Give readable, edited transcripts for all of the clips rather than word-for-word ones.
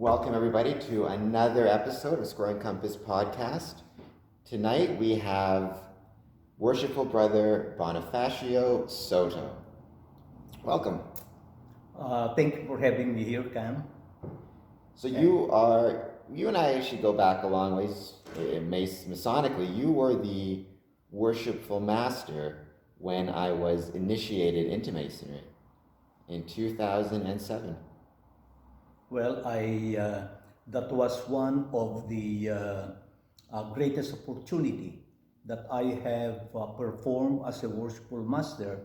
Welcome, everybody, to another episode of Square and Compass podcast. Tonight we have Worshipful Brother Bonifacio Sotto. Welcome. Thank you for having me here, Cam. So you and I actually go back a long ways Masonically. You were the worshipful master when I was initiated into Masonry in 2007. Well, that was one of the greatest opportunity that I have performed as a worshipful master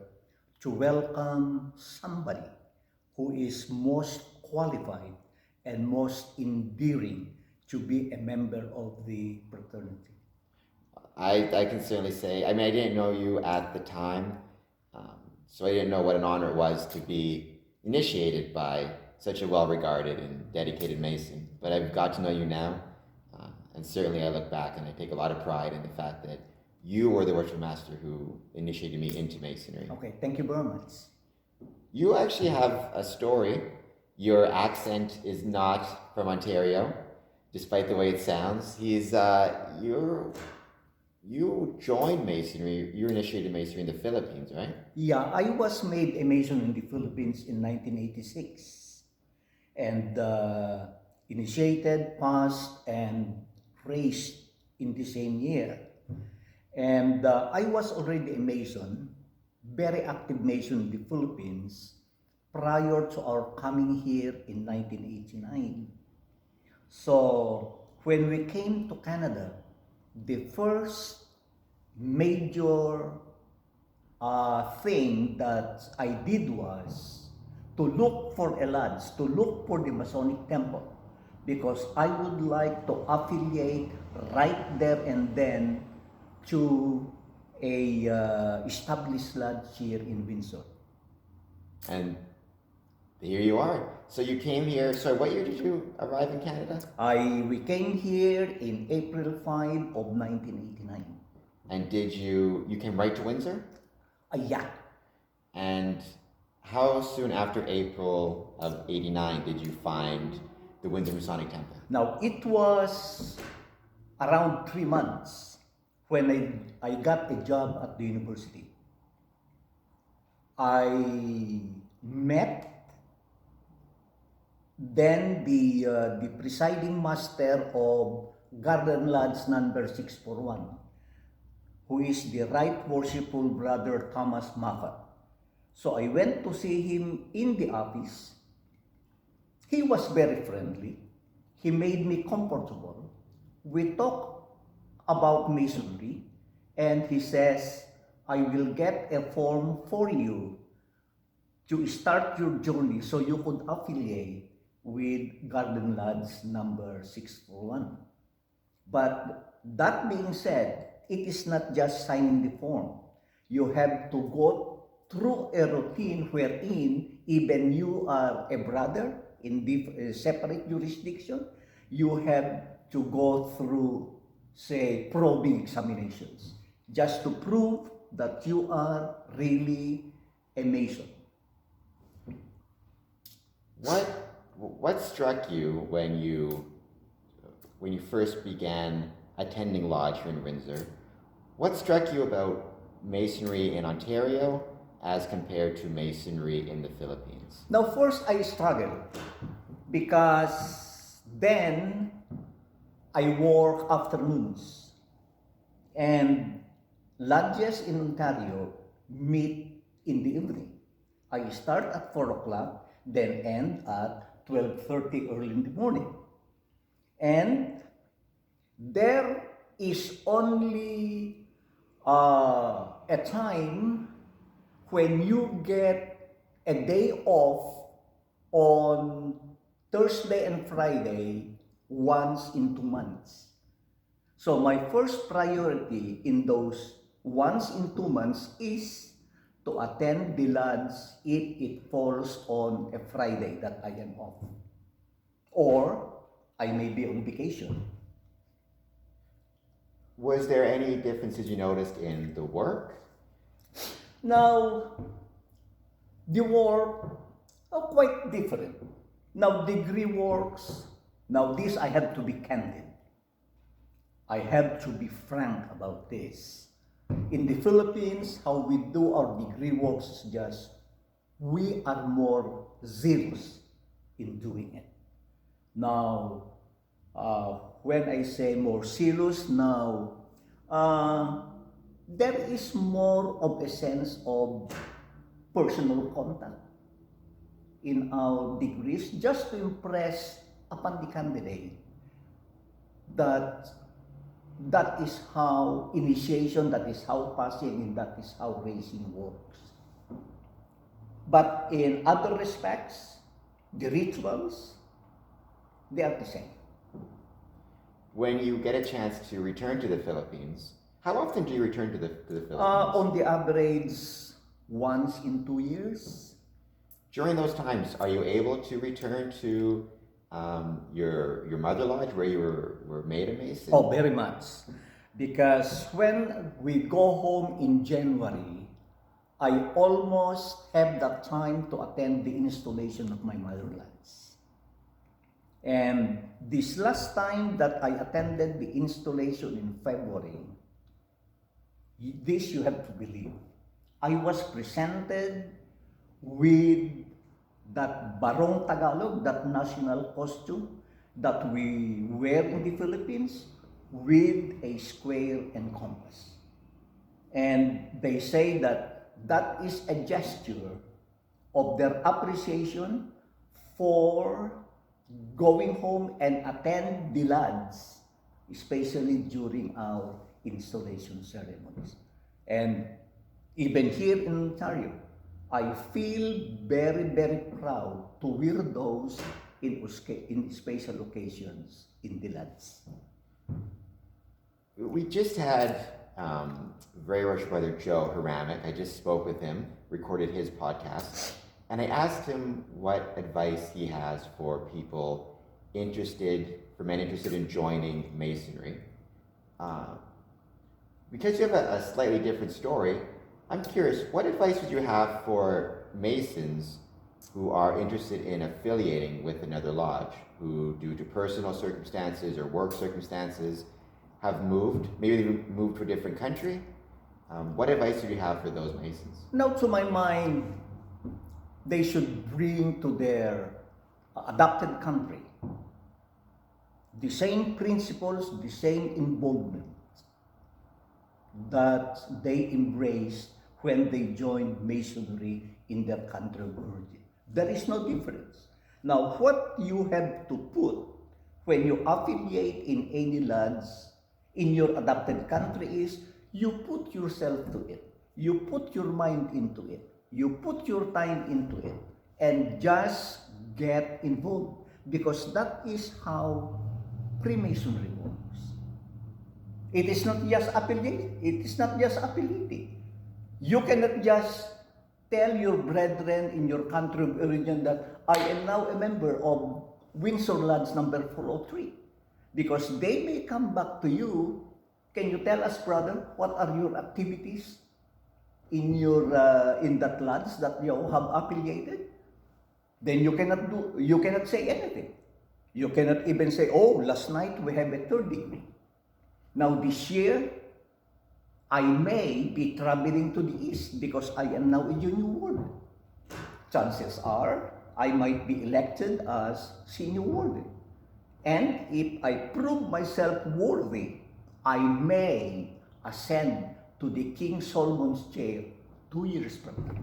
to welcome somebody who is most qualified and most endearing to be a member of the fraternity. I can certainly say, I didn't know you at the time, so I didn't know what an honor it was to be initiated by such a well-regarded and dedicated Mason. But I've got to know you now, and certainly I look back and I take a lot of pride in the fact that you were the worship master who initiated me into Masonry. Okay, thank you very much. You actually have a story. Your accent is not from Ontario, despite the way it sounds. You joined Masonry, you initiated Masonry in the Philippines, right? Yeah, I was made a Mason in the Philippines in 1986 and initiated, passed, and raised in the same year. And I was already a Mason, very active Mason in the Philippines prior to our coming here in 1989. So when we came to Canada, the first major thing that I did was to look for a lodge, to look for the Masonic Temple, because I would like to affiliate right there and then to a established lodge here in Windsor. And here you are. So you came here, so what year did you arrive in Canada? We came here in April 5 of 1989. And you came right to Windsor? Yeah. And how soon after April of 89 did you find the Windsor Masonic Temple? Now, it was around 3 months when I got a job at the university. I met then the presiding master of Garden Lodge number 641, who is the Right Worshipful Brother Thomas Moffat. So I went to see him in the office. He was very friendly. He made me comfortable. We talked about Masonry, and he says, I will get a form for you to start your journey so you could affiliate with Garden Lodge number 641. But that being said, it is not just signing the form. You have to go through a routine wherein even you are a brother in the separate jurisdiction, you have to go through, say, probing examinations just to prove that you are really a Mason. What struck you when you first began attending lodge here in Windsor? What struck you about Masonry in Ontario as compared to Masonry in the Philippines? Now, first I struggled because then I work afternoons and lodges in Ontario meet in the evening. I start at 4 o'clock, then end at 12:30 early in the morning. And there is only a time when you get a day off on Thursday and Friday once in 2 months. So my first priority in those once in 2 months is to attend the lodge if it falls on a Friday that I am off. Or I may be on vacation. Was there any differences you noticed in the work? Now, the work are quite different. Now, degree works Now, this I have to be candid. I have to be frank about this. In the Philippines, how we do our degree works is just we are more zealous in doing it. Now, when I say more zealous, now there is more of a sense of personal contact in our degrees just to impress upon the candidate that that is how initiation, that is how passing, and that is how racing works. But in other respects, the rituals, they are the same. When you get a chance to return to the Philippines, how often do you return to the Philippines? On the average, once in 2 years. During those times, are you able to return to your mother lodge where you were made a Mason? Oh, very much. Because when we go home in January, I almost have that time to attend the installation of my mother lodge. And this last time that I attended the installation in February, this you have to believe, I was presented with that Barong Tagalog, that national costume that we wear in the Philippines, with a square and compass. And they say that that is a gesture of their appreciation for going home and attend the lads, especially during our installation ceremonies. And even here in Ontario, I feel very, very proud to wear those in special occasions in the lads. We just had Very Roche Brother Joe Haramic. I just spoke with him, recorded his podcast, and I asked him what advice he has for people for men interested in joining Masonry. Because you have a slightly different story, I'm curious, what advice would you have for Masons who are interested in affiliating with another lodge, who due to personal circumstances or work circumstances have moved, maybe they moved to a different country? What advice do you have for those Masons? Now, to my mind, they should bring to their adopted country the same principles, the same involvement that they embraced when they joined Masonry in their country of origin. There is no difference. Now, what you have to put when you affiliate in any lodge in your adopted country is you put yourself to it. You put your mind into it. You put your time into it. And just get involved. Because that is how Freemasonry works. It is not just affiliating. It is not just affiliating. You cannot just tell your brethren in your country of origin that I am now a member of Windsor Lodge number 403. Because they may come back to you. Can you tell us, brother, what are your activities in that lodge that you have affiliated? Then you cannot say anything. You cannot even say, oh, last night we have a third degree. Now this year, I may be traveling to the east because I am now a junior warden. Chances are, I might be elected as senior warden. And if I prove myself worthy, I may ascend to the King Solomon's chair 2 years from now.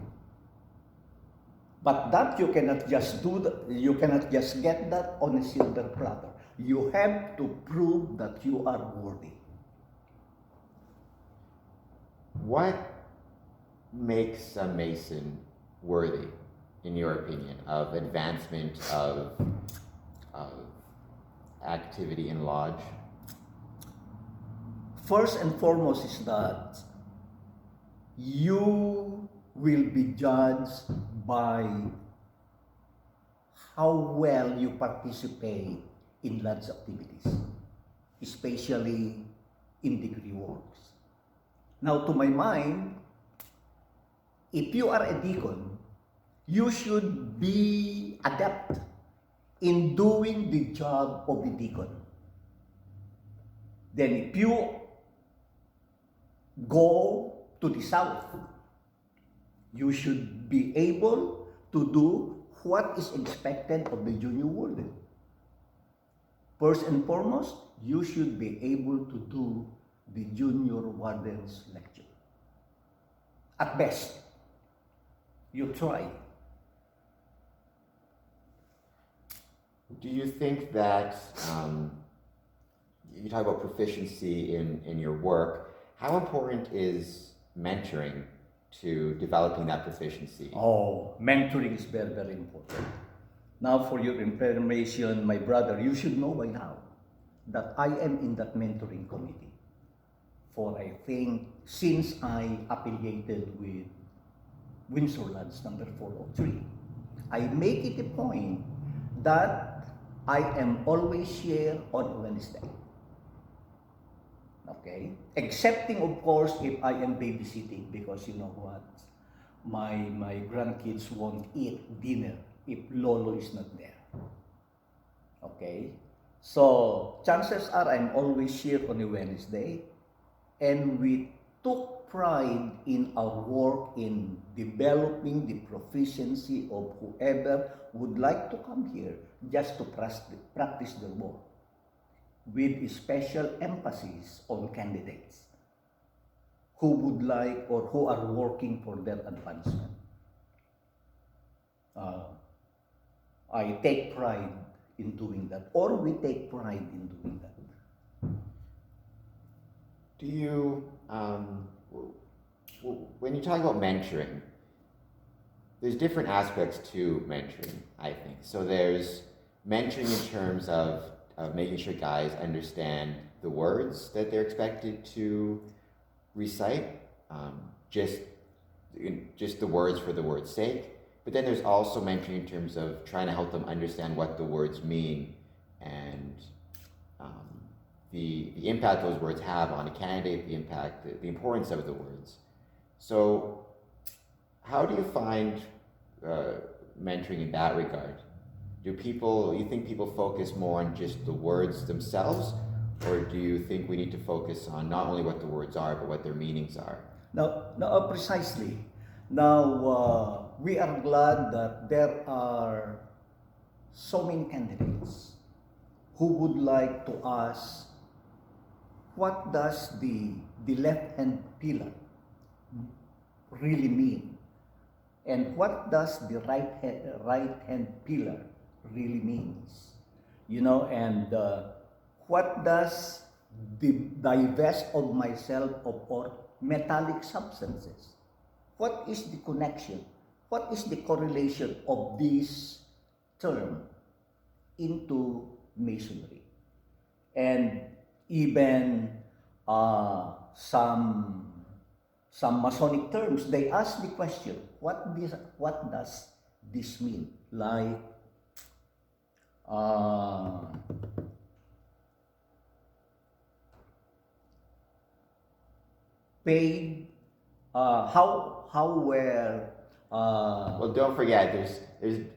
But that you cannot just do that. You cannot just get that on a silver platter. You have to prove that you are worthy. What makes a Mason worthy, in your opinion, of advancement of activity in lodge? First and foremost is that you will be judged by how well you participate in lodge activities, especially in degree works. Now, to my mind, if you are a deacon, you should be adept in doing the job of a deacon. Then if you go to the south, you should be able to do what is expected of the junior warden. First and foremost, you should be able to do the junior warden's lecture. At best, you try. Do you think that you talk about proficiency in your work? How important is mentoring to developing that proficiency? Oh, mentoring is very, very important. Now, for your information, my brother, you should know by now that I am in that mentoring committee for, I think, since I affiliated with Windsor Lodge number 403. I make it a point that I am always here on Wednesday. Okay? Excepting, of course, if I am babysitting, because you know what? My grandkids won't eat dinner if Lolo is not there. Okay? So, chances are I'm always here on a Wednesday, and we took pride in our work in developing the proficiency of whoever would like to come here just to practice their work, with a special emphasis on candidates who would like or who are working for their advancement. I take pride in doing that, or we take pride in doing that. Do you, when you talk about mentoring, there's different aspects to mentoring, I think. So there's mentoring in terms of making sure guys understand the words that they're expected to recite, just the words for the word's sake. But then there's also mentoring in terms of trying to help them understand what the words mean and the impact those words have on a candidate, the importance of the words. So how do you find mentoring in that regard? You think people focus more on just the words themselves, or do you think we need to focus on not only what the words are, but what their meanings are? Now, precisely. Now, we are glad that there are so many candidates who would like to ask, what does the left-hand pillar really mean? And what does the right-hand pillar really means? You know, and what does the divest of myself of or metallic substances? What is the connection? What is the correlation of this term into Masonry? And even some Masonic terms, they ask the question, what does this mean? Like, paid, how were... Well, don't forget, there's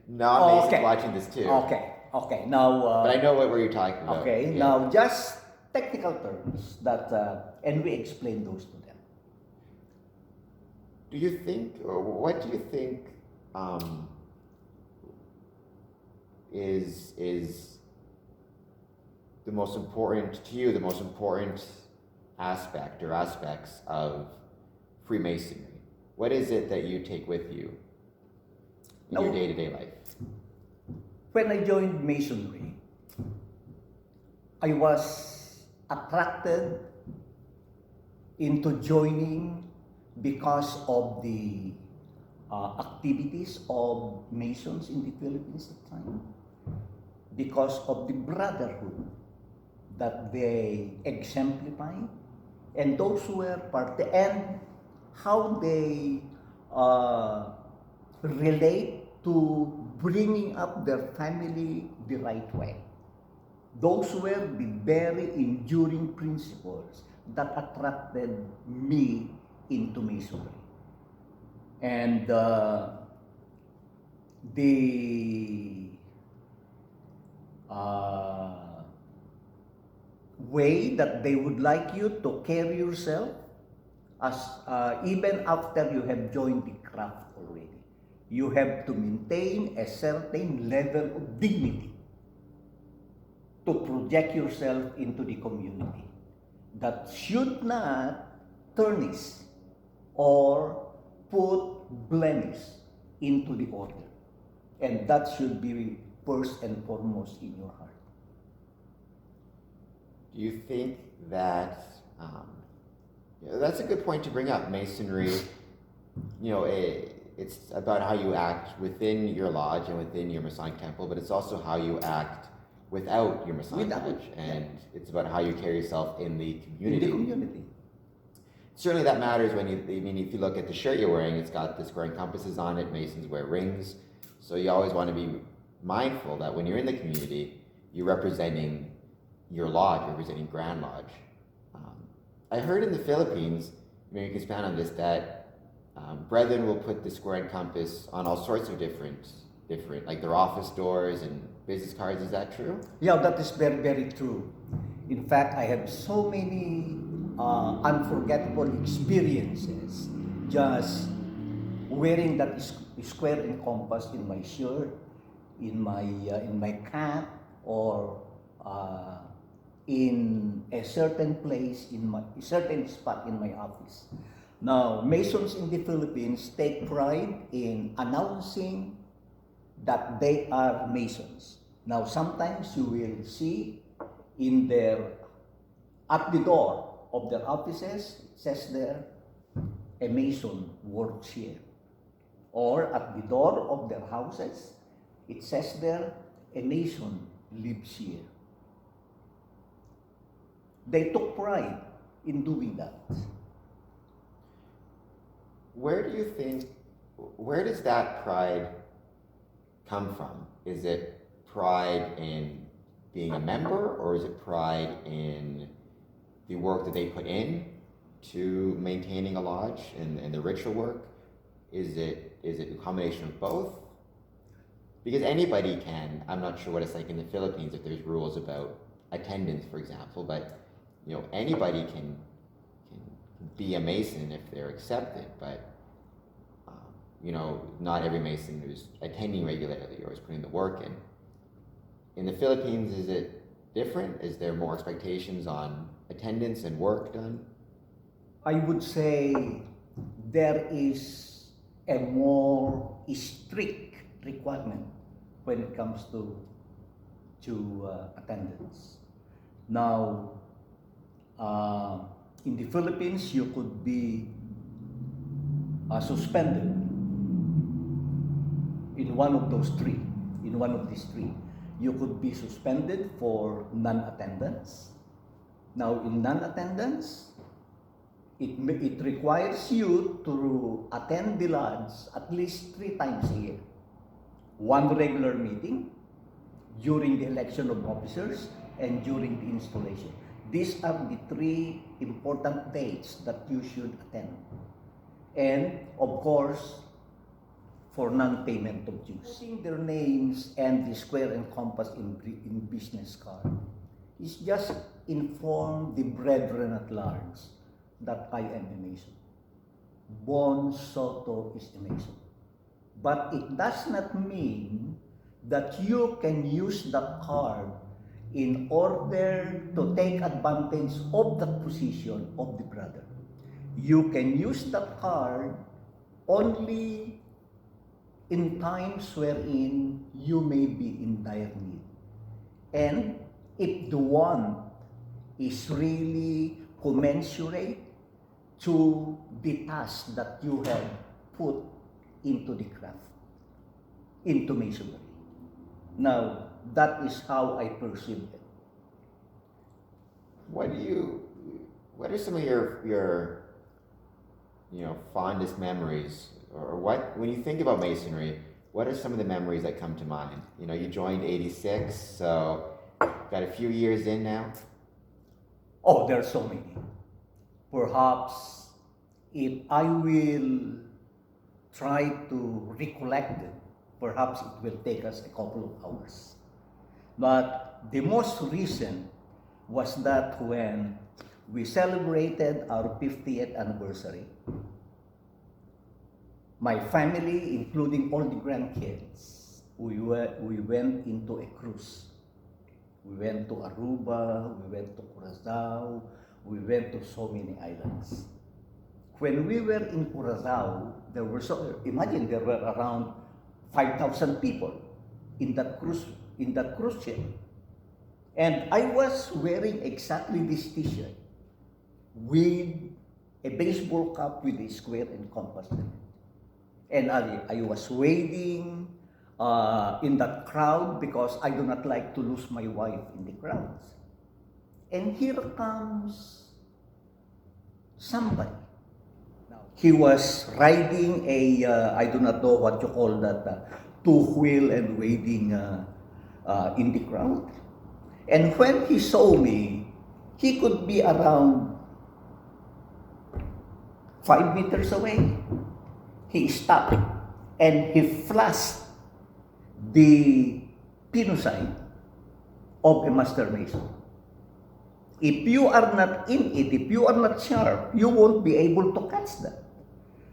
non-Masons watching this too. Okay, now... but I know what you're talking about. Okay, yeah. Now just technical terms that, and we explain those to them. Do you think, or what do you think is the most important to you, the most important aspect or aspects of Freemasonry? What is it that you take with you in your day-to-day life? When I joined Masonry, I was attracted into joining because of the activities of Masons in the Philippines at the time, because of the brotherhood that they exemplify, and those who were part, and how they relate to bringing up their family the right way. Those were the very enduring principles that attracted me into Masonry. And uh, way that they would like you to carry yourself as even after you have joined the craft already. You have to maintain a certain level of dignity to project yourself into the community that should not tarnish or put blemish into the order. And that should be first and foremost in your heart. Do you think that that's a good point to bring up? Masonry, it's about how you act within your lodge and within your Masonic temple, but it's also how you act without your Masonic lodge, and it's about how you carry yourself in the community. In the community. Certainly that matters when if you look at the shirt you're wearing, it's got the square and compasses on it. Masons wear rings. So you always want to be mindful that when you're in the community, you're representing your lodge, representing Grand Lodge. I heard in the Philippines, maybe you can expand on this, that brethren will put the square and compass on all sorts of different, like their office doors and business cards. Is that true? Yeah, that is very, very true. In fact, I have so many unforgettable experiences just wearing that square and compass in my shirt, in my cap, or in a certain place, in a certain spot in my office. Now, Masons in the Philippines take pride in announcing that they are Masons. Now, sometimes you will see at the door of their offices, it says there, a Mason works here. Or at the door of their houses, it says there, a Mason lives here. They took pride in doing that. Where does that pride come from? Is it pride in being a member, or is it pride in the work that they put in to maintaining a lodge and the ritual work? Is it a combination of both? Because anybody can, I'm not sure what it's like in the Philippines if there's rules about attendance, for example, but anybody can be a Mason if they're accepted, but not every Mason who's attending regularly or is putting the work in. In the Philippines, is it different? Is there more expectations on attendance and work done? I would say there is a more strict requirement when it comes to attendance. Now, in the Philippines, you could be suspended in one of these three. You could be suspended for non-attendance. Now, in non-attendance, it requires you to attend the lodge at least 3 times a year. One regular meeting, during the election of officers, and during the installation. These are the 3 important dates that you should attend. And, of course, for non-payment of dues. Putting their names and the square and compass in business card is just inform the brethren at large that I am a Mason. Sotto is a Mason. But it does not mean that you can use that card in order to take advantage of the position of the brother. You can use that card only in times wherein you may be in dire need. And if the want is really commensurate to the task that you have put into the craft, into Masonry. Now, that is how I perceive it. What are some of your fondest memories, or when you think about Masonry, what are some of the memories that come to mind? You joined 86, so got a few years in now. Oh, there are so many. Perhaps if I will try to recollect them, perhaps it will take us a couple of hours. But the most recent was that when we celebrated our 50th anniversary, my family, including all the grandkids, we went into a cruise. We went to Aruba, we went to Curacao, we went to so many islands. When we were in Curacao, imagine there were around 5,000 people in that cruise ship. And I was wearing exactly this t-shirt with a baseball cap with a square and compass in it. And I was wading in that crowd because I do not like to lose my wife in the crowds. And here comes somebody. Now, he was riding I do not know what you call that, two-wheel and wading in the crowd. And when he saw me, he could be around 5 meters away. He stopped and he flashed the pinocide of a master mason. If you are not in it, if you are not sharp, you won't be able to catch that.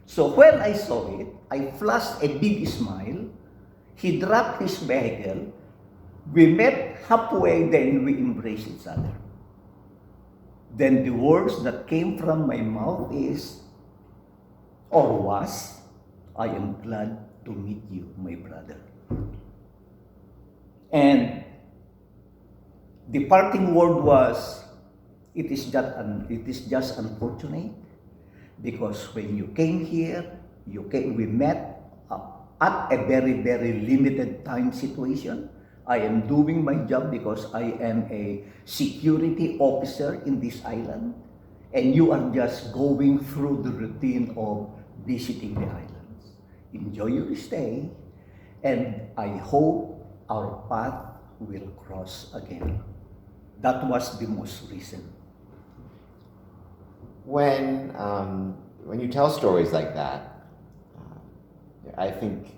So when I saw it, I flashed a big smile. He dropped his vehicle. We met halfway, then we embraced each other. Then the words that came from my mouth is, or was, I am glad to meet you, my brother. And the parting word was, it is just unfortunate because when you came here, we met at a very, very limited time situation. I am doing my job because I am a security officer in this island, and you are just going through the routine of visiting the islands. Enjoy your stay, and I hope our path will cross again. That was the most recent. When you tell stories like that, I think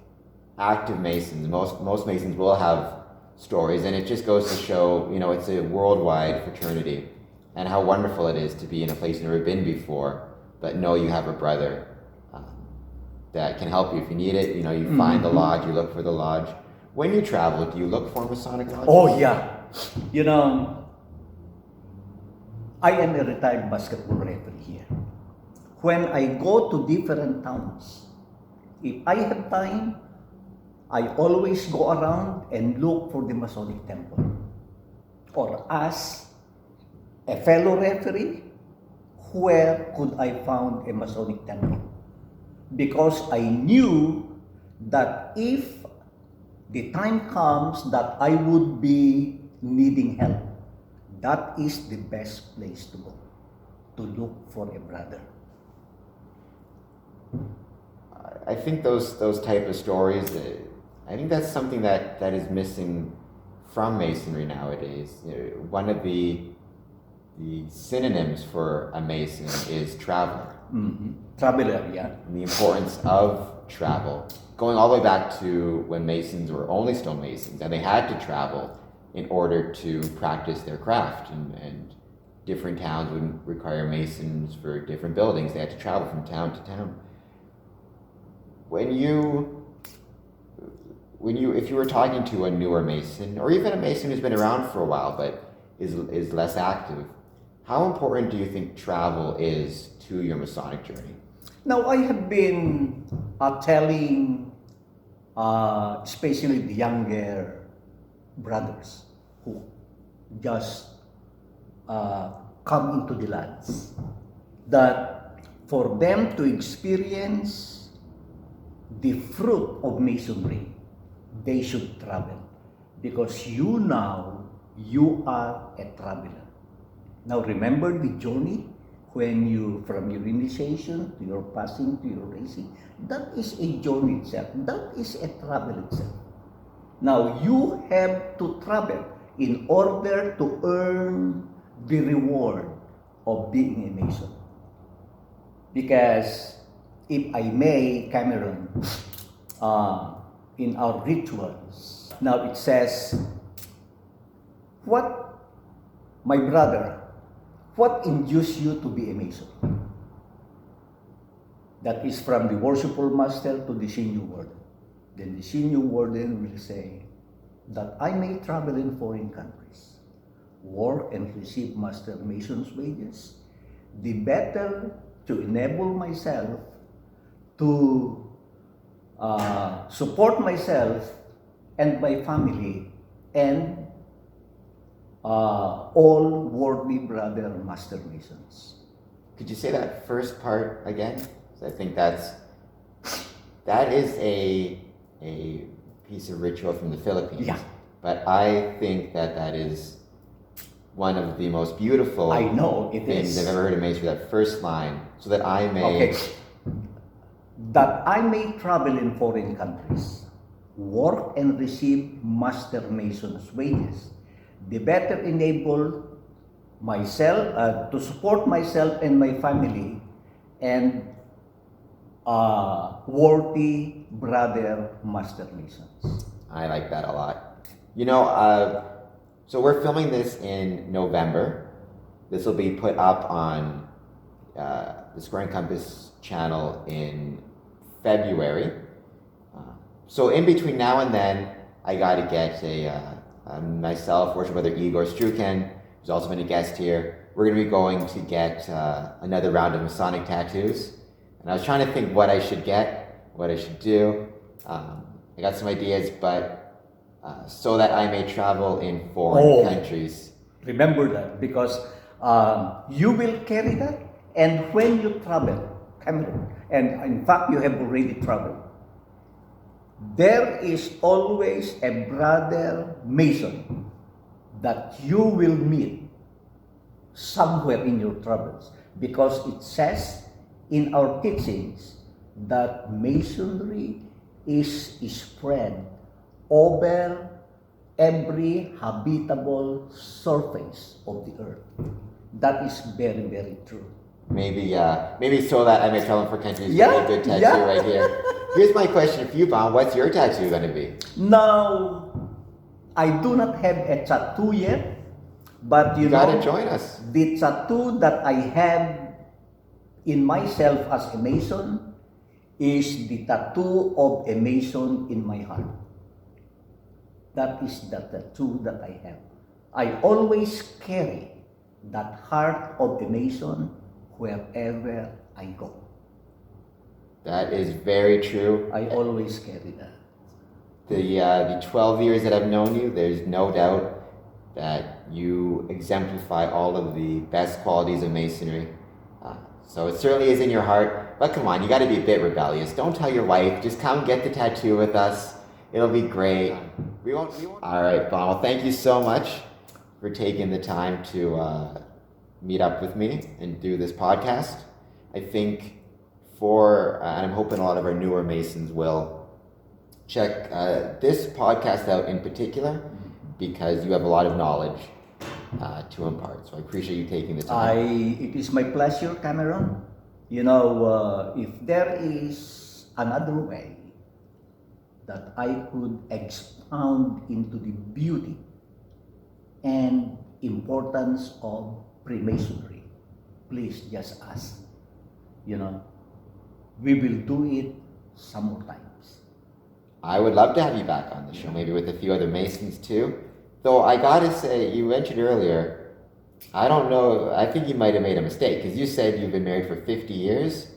active Masons, most Masons will have stories, and it just goes to show, it's a worldwide fraternity, and how wonderful it is to be in a place you've never been before, but know you have a brother that can help you if you need it. You find the lodge, you look for the lodge. When you travel, do you look for Masonic lodges? Oh yeah, I am a retired basketball referee here. When I go to different towns, if I have time, I always go around and look for the Masonic Temple, or ask a fellow referee, where could I find a Masonic Temple? Because I knew that if the time comes that I would be needing help, that is the best place to go, to look for a brother. I think those type of stories, I think that's something that is missing from Masonry nowadays. One of the synonyms for a Mason is traveler. Mm-hmm. Traveler, yeah. And the importance of travel, going all the way back to when Masons were only stonemasons, and they had to travel in order to practice their craft, and different towns would require Masons for different buildings. They had to travel from town to town. If you were talking to a newer Mason, or even a Mason who's been around for a while but is less active, how important do you think travel is to your Masonic journey? Now, I have been telling, especially the younger brothers who just come into the lands, that for them to experience the fruit of Masonry, they should travel, because you are a traveler. Now remember the journey when you, from your initiation to your passing to your racing, that is a journey itself. That is a travel itself. Now you have to travel in order to earn the reward of being a Mason. Because if I may, Cameron, in our rituals, now it says, What, my brother, what induced you to be a Mason? That is from the worshipful master to the senior warden. Then the senior warden will say, that I may travel in foreign countries, work and receive master mason's wages, the better to enable myself to support myself and my family and all worthy brother master masons. Could you say that first part again? 'Cause I think that is a piece of ritual from the Philippines. Yeah. But I think that is one of the most beautiful I know it things is. I've ever heard of Mason. That first line, so that I may. Okay. That I may travel in foreign countries, work and receive master mason's wages, the better enable myself to support myself and my family and worthy brother master masons. I like that a lot. You know, so we're filming this in November. This will be put up on the Square and Compass channel in February. So in between now and then, I got to get myself, worship brother Igor Struken, who's also been a guest here. We're going to be going to get another round of Masonic tattoos. And I was trying to think what I should get, what I should do. I got some ideas, but so that I may travel in foreign countries. Remember that, because you will carry that, and when you travel, Cameron, and in fact you have already traveled, there is always a brother Mason that you will meet somewhere in your travels, because it says in our teachings that Masonry is spread over every habitable surface of the earth. That is very, very true. Maybe so that I may travel for countries with Yeah, a good tattoo yeah. right here. Here's my question for you, Bon. What's your tattoo going to be? Now, I do not have a tattoo yet, but You got to join us. the tattoo that I have in myself as a Mason is the tattoo of a Mason in my heart. That is the tattoo that I have. I always carry that heart of a Mason wherever I go. That is very true. I always carry that. The 12 years that I've known you, there's no doubt that you exemplify all of the best qualities of Masonry. So it certainly is in your heart. But come on, you got to be a bit rebellious. Don't tell your wife. Just come get the tattoo with us. It'll be great. We won't. All right, Bon. Well, thank you so much for taking the time to meet up with me and do this podcast. I think and I'm hoping a lot of our newer Masons will check this podcast out in particular, because you have a lot of knowledge to impart. So I appreciate you taking the time. It is my pleasure, Cameron. You know, if there is another way that I could expound into the beauty and importance of Freemasonry, please just ask. You know, we will do it some more times. I would love to have you back on the show, maybe with a few other Masons too. Though I gotta say, you mentioned earlier, I don't know, I think you might have made a mistake, because you said you've been married for 50 years,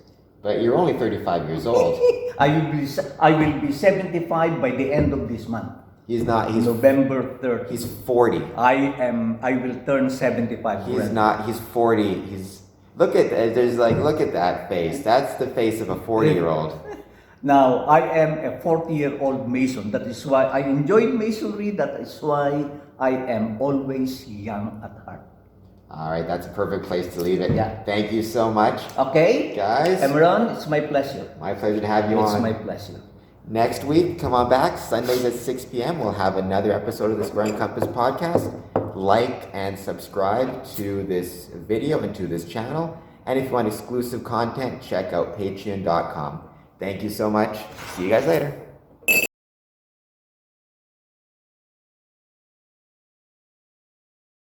but you're only 35 years old. I will be 75 by the end of this month. He's not, he's November 3rd. He's 40. I will turn 75. He's not, he's 40. Look at that face. That's the face of a 40-year-old. Now, I am a 40-year-old Mason. That is why I enjoyed Masonry. That is why I am always young at heart. All right, that's a perfect place to leave it. Yeah. Thank you so much. Okay? Guys. Emron, it's my pleasure. My pleasure to have you on. It's my pleasure. Next week, come on back. Sundays at 6 p.m. We'll have another episode of the Square and Compass podcast. Like and subscribe to this video and to this channel. And if you want exclusive content, check out patreon.com. Thank you so much. See you guys later.